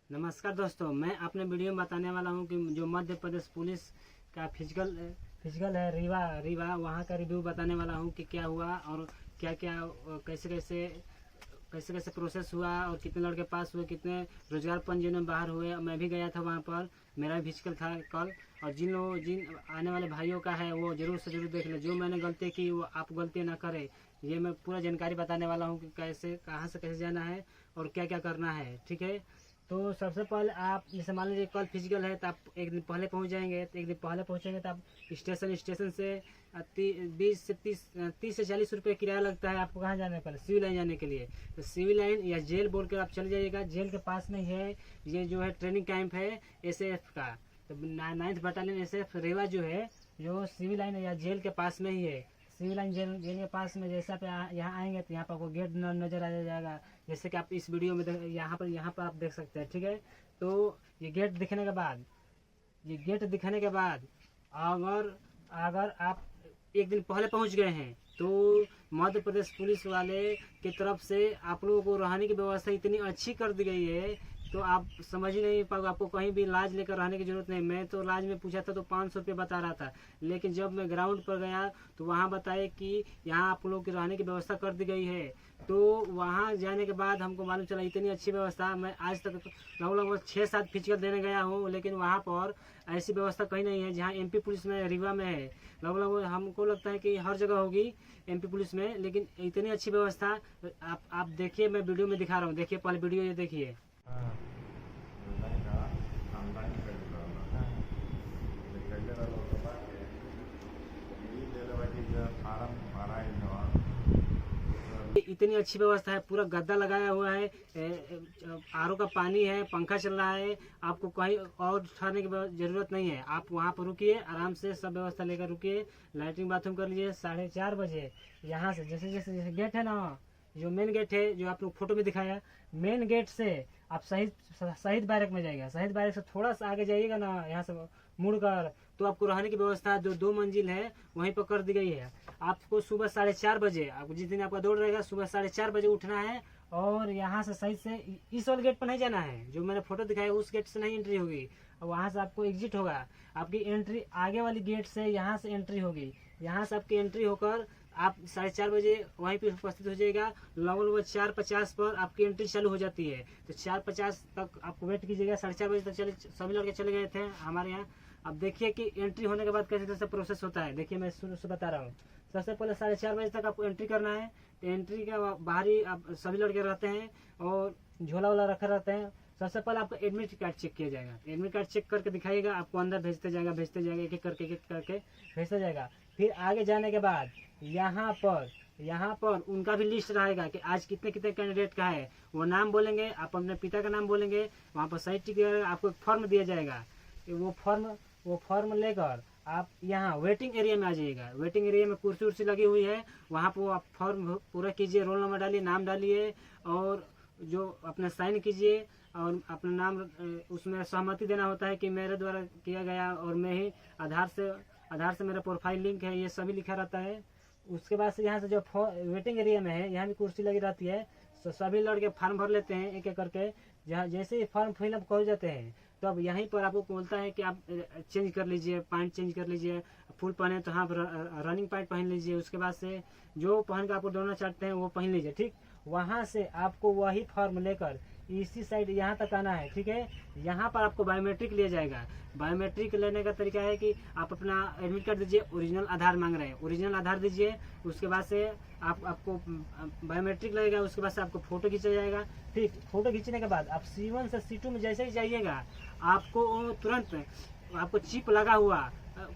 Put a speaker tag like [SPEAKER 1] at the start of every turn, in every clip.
[SPEAKER 1] नमस्कार दोस्तों, मैं अपने वीडियो में बताने वाला हूं कि जो मध्य प्रदेश पुलिस का फिजिकल है रीवा वहां का रिव्यू बताने वाला हूं कि क्या हुआ और क्या क्या कैसे कैसे प्रोसेस हुआ और कितने लड़के पास हुए, कितने रोजगार पंजीयन में बाहर हुए। मैं भी गया था वहां पर, मेरा भी फिजिकल था कल। और जिन आने वाले भाइयों का है वो जरूर से जरूर देख ले। जो मैंने गलती की वो आप गलती ना करें। ये मैं पूरा जानकारी बताने वाला हूँ कि कैसे कहाँ से कैसे जाना है और क्या क्या करना है। ठीक है, तो सबसे पहले आप जैसे मान लीजिए कल फिजिकल है तो आप एक दिन पहले पहुंच जाएंगे। तो एक दिन पहले पहुंचेंगे तो आप स्टेशन से 20 से 30 से 40 रुपये किराया लगता है आपको कहाँ जाने पहले सिविल लाइन जाने के लिए। तो सिविल लाइन या जेल बोल कर आप चले जाइएगा। जेल के पास में है ये जो है ट्रेनिंग कैंप है एसएफ का। तो 9th बटालियन एसएफ रीवा जो है जो सिविल लाइन या जेल के पास में ही है। सिविल लाइन जेल के पास में जैसे आप यहाँ आएंगे तो यहाँ पर आपको गेट नजर आ जाएगा, जैसे कि आप इस वीडियो में यहाँ पर आप देख सकते हैं। ठीक है, तो ये गेट दिखने के बाद अगर आप एक दिन पहले पहुंच गए हैं तो मध्य प्रदेश पुलिस वाले की तरफ से आप लोगों को रहने की व्यवस्था इतनी अच्छी कर दी गई है तो आप समझ ही नहीं पाओगे। आपको कहीं भी लाज लेकर रहने की जरूरत नहीं। मैं तो लाज में पूछा था तो 500 रुपये बता रहा था, लेकिन जब मैं ग्राउंड पर गया तो वहाँ बताए कि यहाँ आप लोगों की रहने की व्यवस्था कर दी गई है। तो वहाँ जाने के बाद हमको मालूम चला इतनी अच्छी व्यवस्था। मैं आज तक लगभग 6-7 फिजिकल देने गया हूँ, लेकिन वहाँ पर ऐसी व्यवस्था कहीं नहीं है जहाँ एमपी पुलिस में रीवा में है। लगभग हमको लगता है कि हर जगह होगी एमपी पुलिस में, लेकिन इतनी अच्छी व्यवस्था आप देखिए। मैं वीडियो में दिखा रहा हूँ, देखिए पहले वीडियो ये देखिए। इतनी अच्छी व्यवस्था है, पूरा गद्दा लगाया हुआ है, आरओ का पानी है, पंखा चल रहा है। आपको कहीं और ठहरने की जरूरत नहीं है। आप वहाँ पर रुकिए, आराम से सब व्यवस्था लेकर रुकिए, लैट्रिन बाथरूम कर लीजिए। 4:30 बजे यहाँ से जैसे गेट है ना, जो मेन गेट है जो आप लोग फोटो में दिखाया, मेन गेट से आप शहीद बैरक में जाएगा। शहीद बैरक से थोड़ा सा आगे जाइएगा ना, यहाँ से मुड़कर तो आपको रहने की व्यवस्था जो 2 मंजिल है वहीं पर कर दी गई है। आपको सुबह 4:30 बजे, आपको जिस दिन आपका दौड़ रहेगा सुबह 4:30 बजे उठना है और यहाँ से शहीद से इस वाले गेट पर नहीं जाना है जो मैंने फोटो दिखाया, उस गेट से नहीं एंट्री होगी। और वहाँ से आपको एग्जिट होगा। आपकी एंट्री आगे वाली गेट से यहाँ से एंट्री होगी। यहाँ से आपकी एंट्री होकर आप 4:30 बजे वहीं पे उपस्थित हो जाएगा। लगभग 4:50 पर आपकी एंट्री चालू हो जाती है। तो 4:50 तक आपको वेट कीजिएगा। 4:30 बजे तक सभी लड़के चले गए थे हमारे यहाँ। अब देखिए कि एंट्री होने के बाद कैसे कैसे प्रोसेस होता है। देखिए मैं शुरू से बता रहा हूँ। सबसे पहले 4:30 बजे तक आपको एंट्री करना है। तो एंट्री के बाहर ही आप सभी लड़के रहते हैं और झोला वोला रखे रहते हैं। सबसे पहले आपका एडमिट कार्ड चेक किया जाएगा। एडमिट कार्ड चेक करके दिखाइएगा, आपको अंदर भेजते जाएगा एक एक करके भेजता जाएगा। फिर आगे जाने के बाद यहाँ पर उनका भी लिस्ट रहेगा कि आज कितने कितने कैंडिडेट का है। वो नाम बोलेंगे, आप अपने पिता का नाम बोलेंगे, वहाँ पर सही टिक आपको एक फॉर्म दिया जाएगा। वो फॉर्म लेकर आप यहाँ वेटिंग एरिया में आ जाइएगा। वेटिंग एरिया में कुर्सी उर्सी लगी हुई है, वहाँ पर आप फॉर्म पूरा कीजिए, रोल नंबर डालिए, नाम डालिए और जो अपना साइन कीजिए और अपना नाम उसमें सहमति देना होता है कि मेरे द्वारा किया गया और मैं ही आधार से मेरा प्रोफाइल लिंक है, ये सभी लिखा रहता है। उसके बाद से यहाँ से जो वेटिंग एरिया में है यहाँ भी कुर्सी लगी रहती है। तो सभी लड़के फार्म भर लेते हैं एक एक करके। जहाँ जैसे ही फॉर्म फिलअप कर जाते हैं तो अब यहीं पर आपको बोलता है कि आप चेंज कर लीजिए, पैंट चेंज कर लीजिए। फुल पहने तो हाँ रनिंग पैंट पहन लीजिए। उसके बाद से जो पहन के आपको दौड़ना चाहते हैं वो पहन लीजिए। ठीक, वहाँ से आपको वही फॉर्म लेकर इसी साइड यहाँ तक आना है। ठीक है, यहाँ पर आपको बायोमेट्रिक लिया जाएगा। बायोमेट्रिक लेने का तरीका है कि आप अपना एडमिट कार्ड दीजिए, ओरिजिनल आधार मांग रहे हैं, ओरिजिनल आधार दीजिए। उसके बाद से आपको बायोमेट्रिक लगेगा। उसके बाद से आपको फोटो खींचा जाएगा। ठीक, फोटो खींचने के बाद आप C1 से C2 में जैसे ही जाइएगा आपको तुरंत आपको चिप लगा हुआ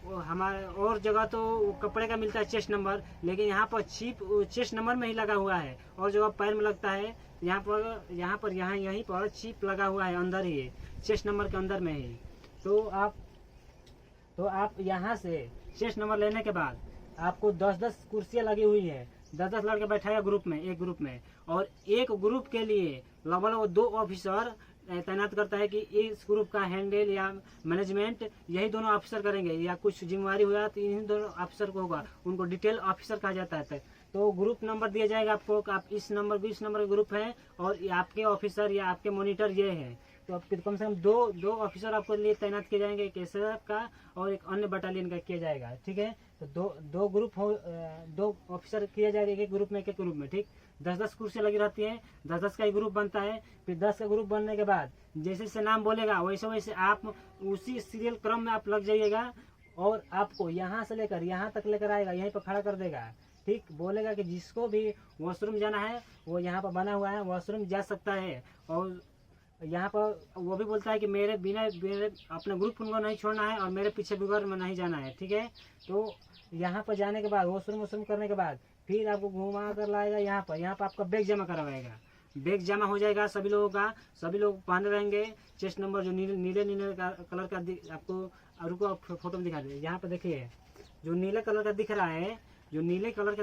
[SPEAKER 1] हमारे और जगह तो कपड़े का मिलता है चेस्ट नंबर, लेकिन यहाँ पर चिप चेस्ट नंबर में ही लगा हुआ है और जगह पैर में लगता है। यहाँ यहीं पर चिप लगा हुआ है अंदर ही, चेस्ट नंबर के अंदर में ही। तो आप यहाँ से चेस्ट नंबर लेने के बाद आपको 10-10 कुर्सियाँ लगी हुई है। 10-10 लड़के बैठाएगा ग्रुप में, एक ग्रुप में, और एक ग्रुप के लिए लगभग 2 ऑफिसर तैनात करता है कि इस ग्रुप का हैंडल या मैनेजमेंट यही दोनों ऑफिसर करेंगे, या कुछ जिम्मेवारी हुआ तो इन दोनों ऑफिसर को होगा। उनको डिटेल ऑफिसर कहा जाता है। तो ग्रुप नंबर दिया जाएगा आपको, आप इस नंबर का ग्रुप है और आपके ऑफिसर या आपके मॉनिटर ये है। तो आपके कम से कम दो ऑफिसर आपको लिए तैनात किए जाएंगे, एक एसएफ का और एक अन्य बटालियन का किया जाएगा। ठीक है, तो दो ग्रुप हो, 2 ऑफिसर किया जाएगा एक ग्रुप में, एक ग्रुप में। ठीक, 10-10 कुर्सियाँ लगी रहती हैं, 10-10 का एक ग्रुप बनता है। फिर 10 का ग्रुप बनने के बाद जैसे जैसे नाम बोलेगा वैसे वैसे आप उसी सीरियल क्रम में आप लग जाइएगा, और आपको यहाँ से लेकर यहाँ तक लेकर आएगा, यहीं पर खड़ा कर देगा। ठीक, बोलेगा कि जिसको भी वॉशरूम जाना है वो यहाँ पर बना हुआ है, वॉशरूम जा सकता है। और यहाँ पर वो भी बोलता है कि मेरे अपने ग्रुप को नहीं छोड़ना है और मेरे पीछे बगैर में नहीं जाना है। ठीक है, तो यहाँ पर जाने के बाद वॉशरूम करने के बाद फिर आपको घुमा कर लाएगा यहाँ पर आपका बैग जमा करवाएगा। बैग जमा हो जाएगा सभी लोगों का, सभी लोग पहने रहेंगे चेस्ट नंबर जो नीले कलर का आपको, रुको फोटो में दिखा दे। यहाँ पर देखिए जो नीले कलर का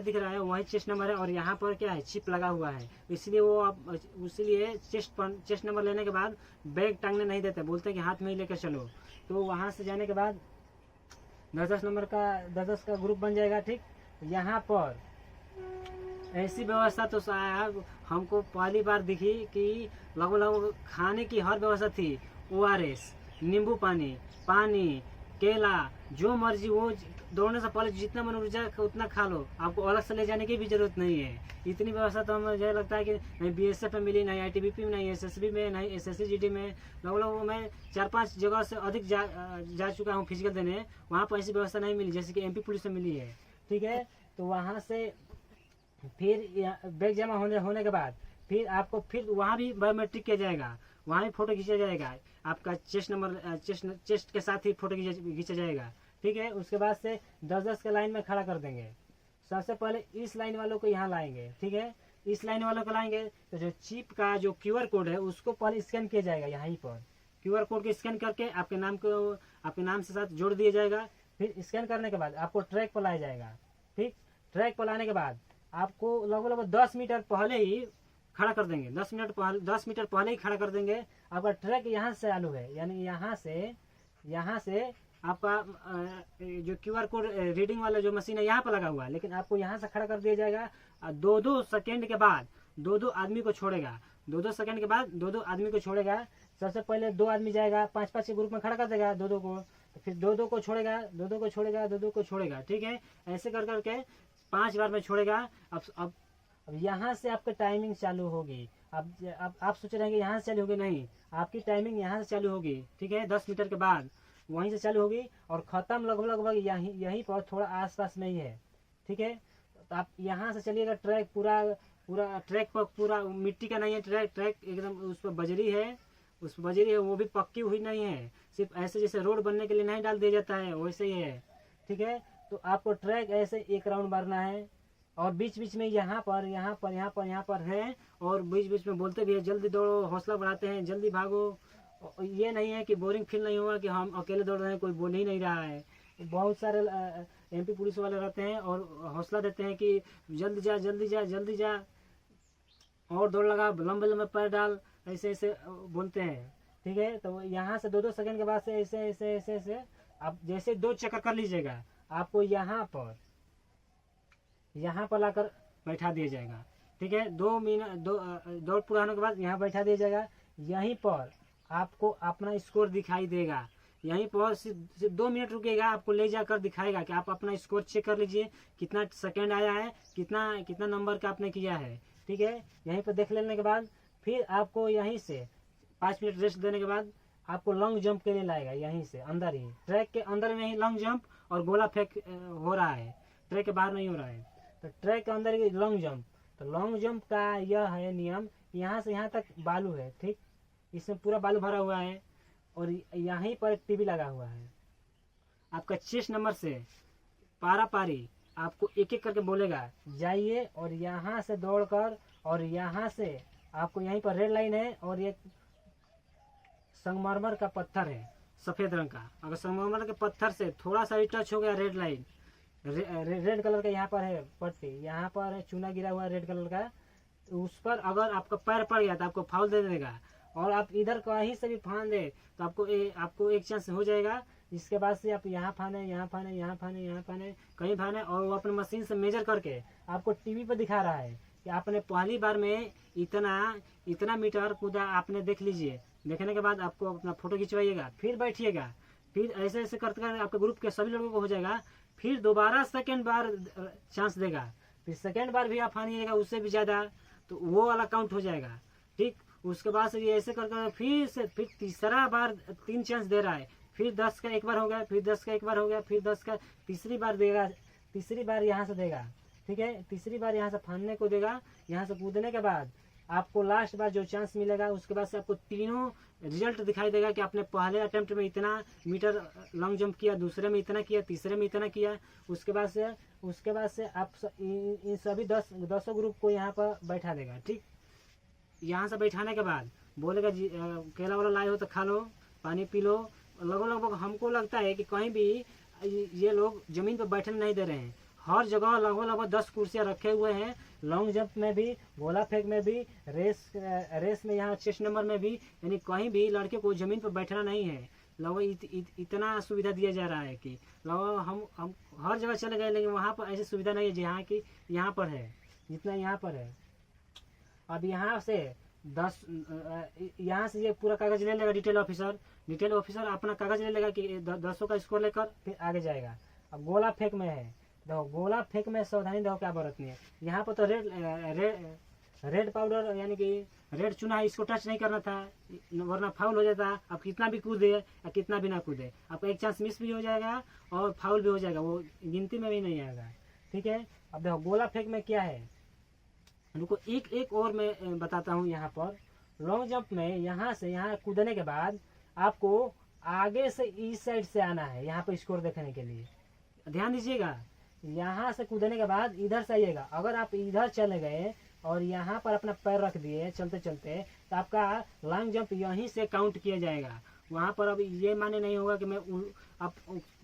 [SPEAKER 1] दिख रहा है, वही चेस्ट नंबर है, और यहाँ पर क्या है, चिप लगा हुआ है, इसलिए वो आप इसीलिए चेस्ट नंबर लेने के बाद बैग टांगने नहीं देते, बोलते हैं कि हाथ में ही लेकर चलो। तो वहाँ से जाने के बाद 10-10 नंबर का 10-10 का ग्रुप बन जाएगा। ठीक, यहाँ पर ऐसी व्यवस्था तो साहब हमको पहली बार दिखी कि लगभग खाने की हर व्यवस्था थी। ORS, नींबू पानी, केला, जो मर्जी वो दौड़ने से पहले जितना मन ऊर्जा उतना खा लो, आपको अलग से ले जाने की भी जरूरत नहीं है। इतनी व्यवस्था तो मुझे लगता है कि नहीं BSF में मिली, नहीं ITBP में, नहीं SSB में, नहीं SSCGD में। लगभग मैं 4-5 जगह से अधिक जा चुका हूँ फिजिकल देने, वहाँ पर ऐसी व्यवस्था नहीं मिली जैसे कि MP पुलिस में मिली है। ठीक है, तो वहाँ से फिर बैग जमा होने के बाद फिर आपको फिर वहाँ भी बायोमेट्रिक किया जाएगा, वहाँ भी फोटो खींचा जाएगा, आपका चेस्ट नंबर चेस्ट के साथ ही फोटो खींचा जाएगा। ठीक है, उसके बाद से 10-10 के लाइन में खड़ा कर देंगे। सबसे पहले इस लाइन वालों को यहाँ लाएंगे। ठीक है, इस लाइन वालों को लाएंगे तो जो चिप का जो QR कोड है उसको पहले स्कैन किया जाएगा। यहाँ पर QR कोड को स्कैन करके आपके नाम से साथ जोड़ दिया जाएगा। फिर स्कैन करने के बाद आपको ट्रैक पर लाया जाएगा। ठीक, ट्रैक पर लाने के बाद आपको लगभग 10 मीटर पहले ही खड़ा कर देंगे, 10 मीटर पहले ही खड़ा कर देंगे। आपका ट्रैक यहाँ से चालू है, यानी यहाँ से आपका जो QR कोड रीडिंग वाला जो मशीन है यहाँ पर लगा हुआ है, लेकिन आपको यहाँ से खड़ा कर दिया जाएगा। 2-2 सेकेंड के बाद 2-2 आदमी को छोड़ेगा, 2-2 सेकेंड के बाद 2-2 आदमी को छोड़ेगा। सबसे पहले 2 आदमी जाएगा, 5-5 के ग्रुप में खड़ा कर देगा 2-2 को, तो फिर 2-2 को छोड़ेगा, 2-2 को छोड़ेगा, 2-2 को छोड़ेगा। ठीक है, ऐसे कर करके 5 बार में छोड़ेगा। अब यहाँ से आपकी टाइमिंग चालू होगी। अब आप सोच रहे हैं कि यहाँ से चालू होगी, नहीं, आपकी टाइमिंग यहाँ से चालू होगी। ठीक है, 10 मीटर के बाद वहीं से चालू होगी और ख़त्म लगभग यहीं पर थोड़ा आसपास में ही है। ठीक है, तो आप यहाँ से चलिएगा। ट्रैक पूरा ट्रैक पर पूरा मिट्टी का नहीं है, ट्रैक एकदम उस पर बजरी है, वो भी पक्की हुई नहीं है, सिर्फ ऐसे जैसे रोड बनने के लिए नहीं डाल दिया जाता है वैसे ही है। ठीक है, तो आपको ट्रैक ऐसे एक राउंड मारना है, और बीच बीच में यहाँ पर है, और बीच बीच में बोलते भी है जल्दी दौड़ो, हौसला बढ़ाते हैं, जल्दी भागो। ये नहीं है कि बोरिंग फील नहीं होगा कि हम अकेले दौड़ रहे हैं, कोई बोल ही नहीं रहा है। बहुत सारे MP पुलिस वाले रहते हैं और हौसला देते हैं कि जल्दी जा, और दौड़ लगा, लंबे पैर डाल, ऐसे बोलते हैं। ठीक है, तो यहाँ से 2-2 सेकंड के बाद से ऐसे आप जैसे 2 चक्कर कर लीजिएगा, आपको यहाँ पर लाकर बैठा दिया जाएगा। ठीक है, 2 मिनट दौड़ पूरा होने के बाद यहाँ बैठा दिया जाएगा। यहीं पर आपको अपना स्कोर दिखाई देगा, यहीं पर सिर्फ 2 मिनट रुकेगा, आपको ले जाकर दिखाएगा कि आप अपना स्कोर चेक कर लीजिए, कितना सेकंड आया है, कितना नंबर का आपने किया है। ठीक है, यहीं पर देख लेने के बाद फिर आपको यहीं से 5 मिनट रेस्ट देने के बाद आपको लॉन्ग जंप के लिए लाएगा। यहीं से अंदर ही, ट्रैक के अंदर में ही लॉन्ग जंप और गोला फेंक हो रहा है, ट्रैक के बाहर नहीं हो रहा है। तो ट्रैक के अंदर ही लॉन्ग जंप, तो लॉन्ग जंप का यह है नियम, यहाँ से यहाँ तक बालू है। ठीक, इसमें पूरा बालू भरा हुआ है और यहीं पर टीवी लगा हुआ है। आपका चेस्ट नंबर से पारी आपको एक एक करके बोलेगा जाइए, और यहाँ से दौड़कर, और यहाँ से आपको यहीं पर रेड लाइन है और एक संगमरमर का पत्थर है सफेद रंग का। अगर संगमरमर के पत्थर से थोड़ा सा भी टच हो गया रेड लाइन, रेड कलर का यहाँ पर है पट्टी, यहाँ पर है चूना गिरा हुआ रेड कलर का, उस पर अगर आपका पैर पड़ गया तो आपको फाउल दे देगा। और आप इधर कहीं से भी फान दे तो आपको एक चांस हो जाएगा। इसके बाद से आप यहाँ फाने कहीं फाने, और वो अपने मशीन से मेजर करके आपको टीवी पर दिखा रहा है कि आपने पहली बार में इतना मीटर कूदा, आपने देख लीजिए देखने के बाद आपको अपना फोटो खिंचवाइएगा, फिर बैठिएगा, फिर ऐसे ऐसे करते करते आपके ग्रुप के सभी लोगों को हो जाएगा। फिर दोबारा सेकेंड बार चांस देगा, फिर सेकेंड बार भी आप आनिएगा उससे भी ज़्यादा, तो वो वाला काउंट हो जाएगा। ठीक, उसके बाद से ये ऐसे कर फिर से फिर तीसरा बार 3 चांस दे रहा है, फिर 10 का एक बार हो गया, फिर 10 का एक बार हो गया, फिर 10 का तीसरी बार देगा, तीसरी बार यहाँ से देगा। ठीक है, तीसरी बार यहाँ से फानने को देगा। यहाँ से कूदने के बाद आपको लास्ट बार जो चांस मिलेगा उसके बाद से आपको तीनों रिजल्ट दिखाई देगा कि आपने पहले अटेम्प्ट में इतना मीटर लॉन्ग जंप किया, दूसरे में इतना किया, तीसरे में इतना किया। उसके बाद से आप इन सभी 10 ग्रुप को यहाँ पर बैठा देगा। ठीक, यहाँ से बैठाने के बाद बोलेगा जी केला वाला लाए हो तो खा लो, पानी पी लो। लगभग हमको लगता है कि कहीं भी ये लोग जमीन पर बैठने नहीं दे रहे हैं, हर जगह लगभग 10 कुर्सियाँ रखे हुए हैं। लॉन्ग जंप में भी, गोला फेंक में भी, रेस में, यहाँ चेस्ट नंबर में भी, यानी कहीं भी लड़के को जमीन पर बैठना नहीं है। लगभग इतना सुविधा दिया जा रहा है कि लगभग हम हर जगह चले गए, लेकिन वहाँ पर ऐसी सुविधा नहीं है जहाँ की यहाँ पर है, जितना यहाँ पर है। अब यहाँ से 10 यहाँ से ये पूरा कागज ले लेगा डिटेल ऑफिसर अपना कागज ले लेगा कि 10 का स्कोर लेकर फिर आगे जाएगा। अब गोला फेंक में है, देखो गोला फेंक में सावधानी देखो क्या बरतनी है। यहाँ पर तो रेड पाउडर यानी कि रेड चुना है, इसको टच नहीं करना था वरना फाउल हो जाता। आप कितना भी कूदे या कितना भी ना कूदे, आपका एक चांस मिस भी हो जाएगा और फाउल भी हो जाएगा, वो गिनती में भी नहीं आएगा। ठीक है, अब देखो गोला फेंक में क्या है, रुको एक और मैं बताता हूँ। यहाँ पर लॉन्ग जंप में यहाँ से यहाँ कूदने के बाद आपको आगे से इस साइड से आना है यहाँ पर स्कोर देखने के लिए। ध्यान दीजिएगा, यहाँ से कूदने के बाद इधर से आइएगा। अगर आप इधर चले गए और यहाँ पर अपना पैर रख दिए चलते चलते, तो आपका लॉन्ग जंप यहीं से काउंट किया जाएगा। वहाँ पर अब ये माने नहीं होगा कि मैं आप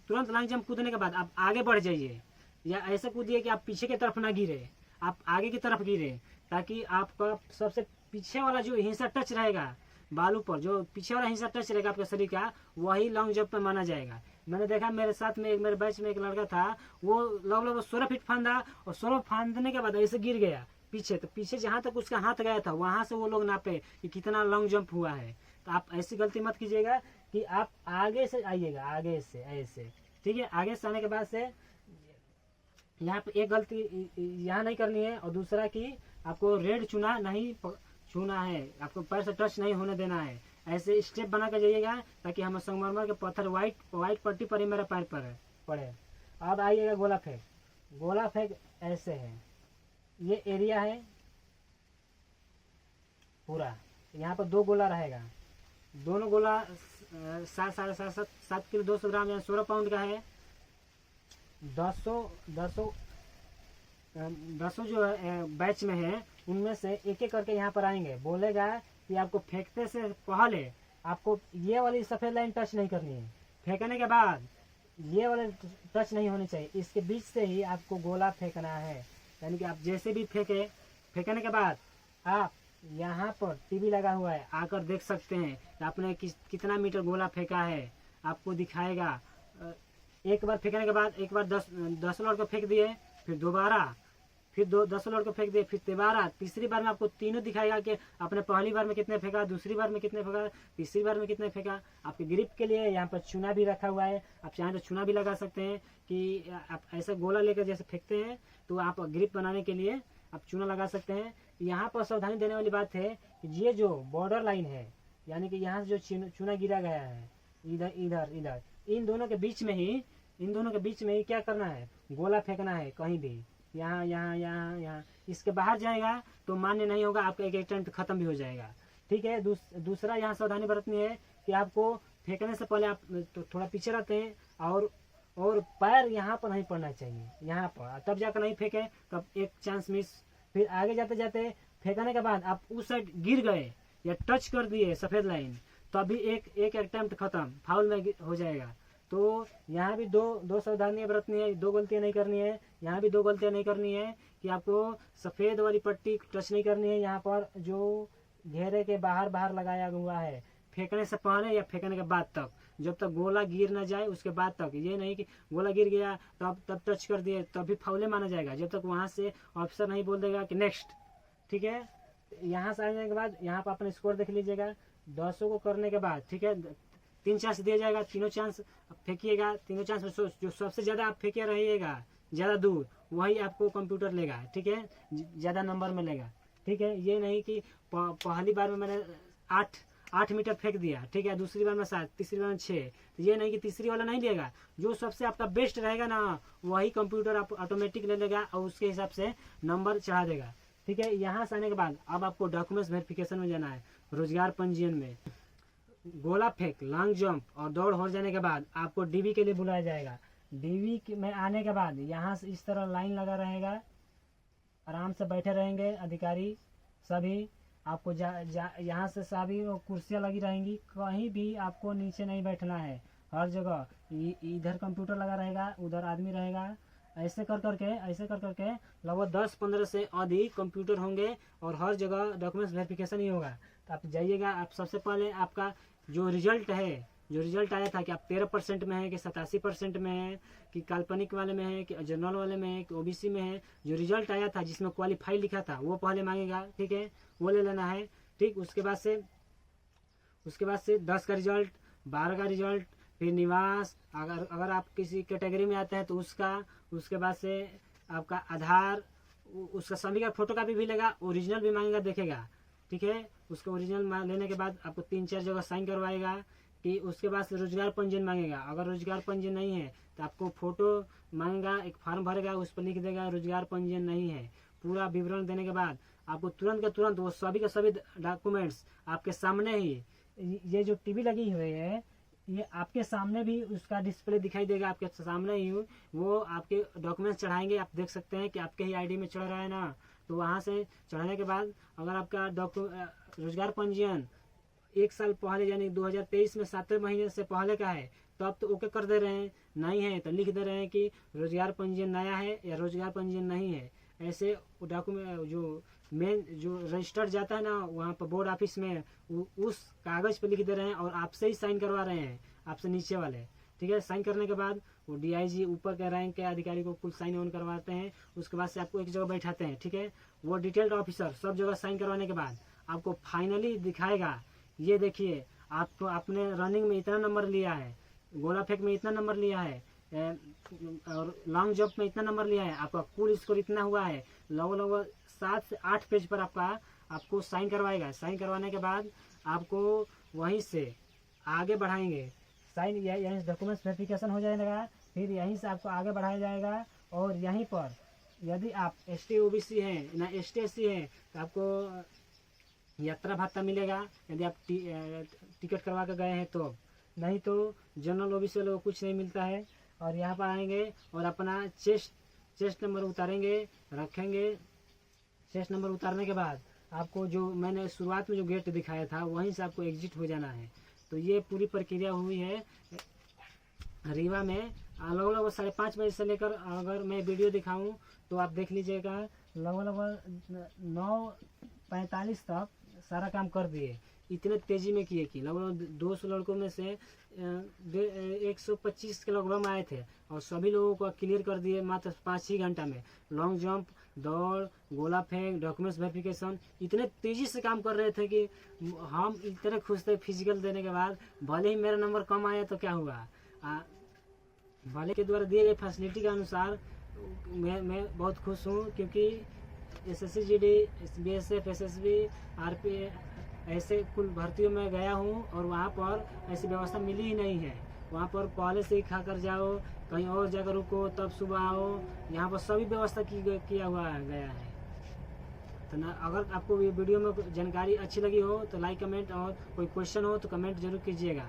[SPEAKER 1] तुरंत लॉन्ग जंप कूदने के बाद आप आगे बढ़ जाइए या ऐसे कूदिए कि आप पीछे की तरफ ना गिरे, आप आगे की तरफ गिरे, ताकि आपका सबसे पीछे वाला जो हिस्सा टच रहेगा बालू पर, जो पीछे वाला हिस्सा टच रहेगा आपके शरीर का, वही लॉन्ग जंप में माना जाएगा। मैंने देखा मेरे साथ में मेरे बैच में एक लड़का था, वो लगभग 16 फीट फांदा और 16 फांदने के बाद ऐसे गिर गया पीछे, तो पीछे जहाँ तक उसका हाथ गया था वहां से वो लोग नापे कि कितना लॉन्ग जंप हुआ है। तो आप ऐसी गलती मत कीजिएगा कि आप आगे से आइएगा, आगे से ऐसे। ठीक है, आगे से आने के बाद से यहाँ पे एक गलती यहाँ नहीं करनी है, और दूसरा कि आपको रेड चुना नहीं छूना है, आपको पैर से टच नहीं होने देना है। ऐसे स्टेप बना कर जाइएगा ताकि हम संगमरमर के पत्थर व्हाइट पट्टी पर ही मेरा पैर पर पड़े। अब आइएगा गोला फेंक ऐसे है, ये एरिया है पूरा। यहाँ पर 2 गोला रहेगा, दोनों गोला 7 किलो 200 ग्राम या 16 पाउंड का है। 10 जो बैच में है उनमें से एक एक करके यहाँ पर आएंगे। बोलेगा कि आपको फेंकते से पहले आपको ये वाली सफेद लाइन टच नहीं करनी है, फेंकने के बाद ये वाले टच नहीं होनी चाहिए, इसके बीच से ही आपको गोला फेंकना है। यानी कि आप जैसे भी फेंकने के बाद आप यहाँ पर टीवी लगा हुआ है, आकर देख सकते हैं आपने कितना मीटर गोला फेंका है, आपको दिखाएगा। एक बार फेंकने के बाद एक बार 10 लौट को फेंक दिए, फिर दोबारा फिर 10 लौट को फेंक दिए, फिर दोबारा तीसरी बार में आपको तीनों दिखाएगा कि आपने पहली बार में कितने फेंका, दूसरी बार में कितने फेंका, तीसरी बार में कितने फेंका। आपके ग्रिप के लिए यहाँ पर चूना भी रखा हुआ है, आप चाहें तो चूना भी लगा सकते हैं कि आप ऐसा गोला लेकर जैसे फेंकते हैं तो आप ग्रिप बनाने के लिए आप चूना लगा सकते हैं। यहाँ पर सावधानी देने वाली बात है कि ये जो बॉर्डर लाइन है, यानी कि यहाँ से जो चूना गिरा गया है इधर इन दोनों के बीच में ही क्या करना है, गोला फेंकना है। कहीं भी यहाँ इसके बाहर जाएगा तो मान्य नहीं होगा, आपका एक अटेम्प्ट खत्म भी हो जाएगा। ठीक है, दूसरा यहाँ सावधानी बरतनी है कि आपको फेंकने से पहले आप तो थोड़ा पीछे रहते हैं और पैर यहाँ पर नहीं पड़ना चाहिए, यहाँ पर तब जाकर नहीं फेंके, तब एक चांस मिस। फिर आगे जाते जाते फेंकने के बाद आप उस साइड गिर गए या टच कर दिए सफेद लाइन, तभी एक अटेम्प्ट खत्म, फाउल में हो जाएगा। तो यहाँ भी दो सावधानियां बरतनी है, 2 गलतियां नहीं करनी है। यहाँ भी 2 गलतियां नहीं करनी है कि आपको सफेद वाली पट्टी टच नहीं करनी है, यहाँ पर जो घेरे के बाहर लगाया हुआ है, फेंकने से पहले या फेंकने के बाद तक, जब तक गोला गिर ना जाए उसके बाद तक। ये नहीं कि गोला गिर गया तब टच कर दिए तभी फाउले माना जाएगा, जब तक वहां से ऑफिसर नहीं बोल देगा कि नेक्स्ट। ठीक है, यहाँ से आने के बाद यहाँ पर अपना स्कोर देख लीजिएगा। 10 को करने के बाद, ठीक है, 3 चांस दिया जाएगा, तीनों चांस फेंकिएगा। तीनों चांस में जो सबसे ज़्यादा आप फेंके रहिएगा ज़्यादा दूर, वही आपको कंप्यूटर लेगा, ठीक है, ज़्यादा नंबर में लेगा, ठीक है। ये नहीं कि पहली बार में मैंने 8 मीटर फेंक दिया, ठीक है, दूसरी बार में 7, तीसरी बार में 6, तो ये नहीं कि तीसरी वाला नहीं लेगा। जो सबसे आपका बेस्ट रहेगा ना, वही कंप्यूटर आप ऑटोमेटिक ले लेगा और उसके हिसाब से नंबर चढ़ा देगा, ठीक है। यहाँ से आने के बाद अब आपको डॉक्यूमेंट्स वेरिफिकेशन में जाना है। रोजगार पंजीयन में गोला फेंक, लॉन्ग जंप और दौड़ हो जाने के बाद आपको डीवी के लिए बुलाया जाएगा। डीवी में आने के बाद यहाँ से इस तरह लाइन लगा रहेगा, आराम से बैठे रहेंगे अधिकारी सभी। आपको यहाँ से सभी कुर्सियाँ लगी रहेंगी, कहीं भी आपको नीचे नहीं बैठना है। हर जगह इधर कंप्यूटर लगा रहेगा, उधर आदमी रहेगा। ऐसे कर करके लगभग 10-15 से अधिक कंप्यूटर होंगे और हर जगह डॉक्यूमेंट्स वेरिफिकेशन ही होगा। तो आप जाइएगा, आप सबसे पहले आपका जो रिजल्ट आया था कि आप 13% में है कि 87% में है कि काल्पनिक वाले में है कि जनरल वाले में है कि ओबीसी में है, जो रिजल्ट आया था जिसमें क्वालिफाई लिखा था वो पहले मांगेगा, ठीक है, वो ले लेना है, ठीक। उसके बाद से 10 का रिजल्ट, 12 का रिजल्ट, फिर निवास, अगर आप किसी कैटेगरी में आते हैं तो उसके बाद से आपका आधार, उसका सभी का फोटो कापी भी लेगा, ओरिजिनल भी मांगेगा, देखेगा, ठीक है। उसको ओरिजिनल लेने के बाद आपको 3-4 जगह साइन करवाएगा कि उसके बाद से रोजगार पंजीयन मांगेगा। अगर रोजगार पंजीयन नहीं है तो आपको फोटो मांगेगा, एक फॉर्म भरेगा, उस पर लिख देगा रोजगार पंजीयन नहीं है। पूरा विवरण देने के बाद आपको तुरंत का तुरंत वो सभी के सभी डॉक्यूमेंट्स आपके सामने ही, ये जो टीवी लगी हुई है ये आपके सामने भी उसका डिस्प्ले दिखाई देगा, आपके सामने ही वो आपके डॉक्यूमेंट्स चढ़ाएंगे। आप देख सकते हैं कि आपके ही आईडी में चढ़ रहा है ना, तो वहाँ से चढ़ाने के बाद अगर आपका रोजगार पंजीयन 1 साल पहले यानी 2023 में 7वें महीने से पहले का है तो अब तो ओके कर दे रहे हैं, नहीं है तो लिख दे रहे हैं कि रोजगार पंजीयन नया है या रोजगार पंजीयन नहीं है। ऐसे डॉक्यूमेंट जो मेन जो रजिस्टर्ड जाता है ना वहाँ पर बोर्ड ऑफिस में, उस कागज पे लिख दे रहे हैं और आपसे ही साइन करवा रहे हैं, आपसे नीचे वाले, ठीक है। साइन करने के बाद वो डीआईजी ऊपर के रैंक के अधिकारी को कुल साइन ऑन करवाते हैं। उसके बाद से आपको एक जगह बैठाते हैं, ठीक है। वो डिटेल्ड ऑफिसर सब जगह साइन करवाने के बाद आपको फाइनली दिखाएगा, ये देखिए आपको आपने रनिंग में इतना नंबर लिया है, गोला फेंक में इतना नंबर लिया है और लॉन्ग जंप में इतना नंबर लिया है, आपका कुल स्कोर इतना हुआ है। लगभग 7 से 8 पेज पर आपको साइन करवाएगा। साइन करवाने के बाद आपको वहीं से आगे बढ़ाएंगे, साइन यहीं डॉक्यूमेंट्स वेरिफिकेशन हो जाएगा, फिर यहीं से आपको आगे बढ़ाया जाएगा। और यहीं पर यदि आप ST OBC हैं ना ST SC हैं तो आपको यात्रा भत्ता मिलेगा यदि आप टिकट करवा कर गए हैं तो, नहीं तो जनरल OBC वालों को कुछ नहीं मिलता है। और यहाँ पर आएंगे और अपना चेस्ट नंबर उतारेंगे, रखेंगे। चेस्ट नंबर उतारने के बाद आपको जो मैंने शुरुआत में जो गेट दिखाया था वहीं से आपको एग्जिट हो जाना है। तो ये पूरी प्रक्रिया हुई है रीवा में। लगभग 5:30 बजे से लेकर अगर मैं वीडियो दिखाऊं तो आप देख लीजिएगा लगभग 9:45 तक सारा काम कर दिए। इतने तेजी में किए कि लगभग 200 लड़कों में से 125 के लगभग आए थे और सभी लोगों को क्लियर कर दिए मात्र 5 ही घंटा में। लॉन्ग जंप, दौड़, गोला फेंक, डॉक्यूमेंट्स वेरिफिकेशन, इतने तेजी से काम कर रहे थे कि हम इतने खुश थे। फिजिकल देने के बाद भले ही मेरा नंबर कम आया तो क्या हुआ, भले के द्वारा दिए गए फैसिलिटी के अनुसार मैं बहुत खुश हूँ, क्योंकि SSC GD, BSF, SSB, RP ऐसे कुल भर्तियों में गया हूँ और वहाँ पर ऐसी व्यवस्था मिली ही नहीं है। वहाँ पर पहले से ही खा कर जाओ, कहीं और जाकर रुको तब सुबह आओ, यहाँ पर सभी व्यवस्था किया हुआ गया है। तो ना अगर आपको ये वीडियो में जानकारी अच्छी लगी हो तो लाइक, कमेंट और कोई क्वेश्चन हो तो कमेंट जरूर कीजिएगा।